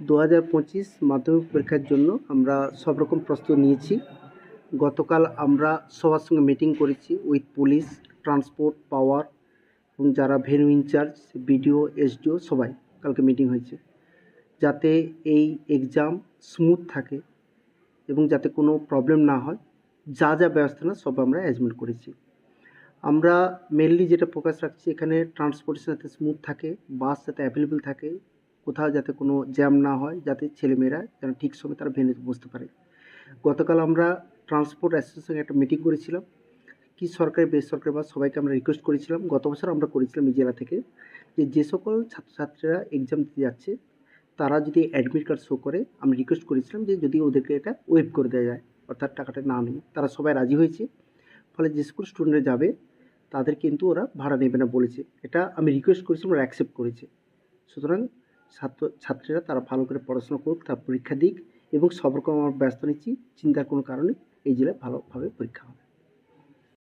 2025 মাধ্যমিক পরীক্ষার জন্য আমরা সব রকম প্রস্তুতি নিয়েছি। গতকাল আমরা সবার সঙ্গে মিটিং করেছি উইথ পুলিশ, ট্রান্সপোর্ট, পাওয়ার এবং যারা ভেন্যু ইনচার্জ, বিডিও, এসডিও সবাই কালকে মিটিং হয়েছে, যাতে এই এক্সাম স্মুথ থাকে এবং যাতে কোনো প্রবলেম না হয়। যা যা ব্যবস্থা না সব আমরা অ্যারেঞ্জমেন্ট করেছি। আমরা মেনলি যেটা ফোকাস রাখছি, এখানে ট্রান্সপোর্টেশন যাতে স্মুথ থাকে, বাস যাতে অ্যাভেলেবেল থাকে, কোথাও যাতে কোনো জ্যাম না হয়, যাতে ছেলেমেয়েরা যেন ঠিক সময় তারা ভেন্যুতে বসতে পারে। গতকাল আমরা ট্রান্সপোর্ট অ্যাসোসিয়েশনের একটা মিটিং করেছিলাম। কি সরকারি বেসরকারি বাস সবাইকে আমরা রিকোয়েস্ট করেছিলাম, গত বছর আমরা করেছিলাম এই জেলা থেকে, যে সকল ছাত্রছাত্রীরা এক্সাম দিতে যাচ্ছে তারা যদি অ্যাডমিট কার্ড শো করে, আমি রিকোয়েস্ট করেছিলাম যে যদি ওদেরকে এটা ওয়েভ করে দেওয়া যায়, অর্থাৎ টাকাটা না নিয়ে। তারা সবাই রাজি হয়েছে। ফলে যে স্কুল স্টুডেন্টরা যাবে তাদের কিন্তু ওরা ভাড়া নেবে না বলেছে। এটা আমি রিকোয়েস্ট করেছিলাম, ওরা অ্যাকসেপ্ট করেছে। সুতরাং ছাত্রীরা তারা ভালো করে পড়াশোনা করুক, তার পরীক্ষা দিক এবং সব রকম আমরা ব্যস্ত নিচ্ছি। চিন্তার কোনো কারণে এই জেলায় ভালোভাবে পরীক্ষা হবে।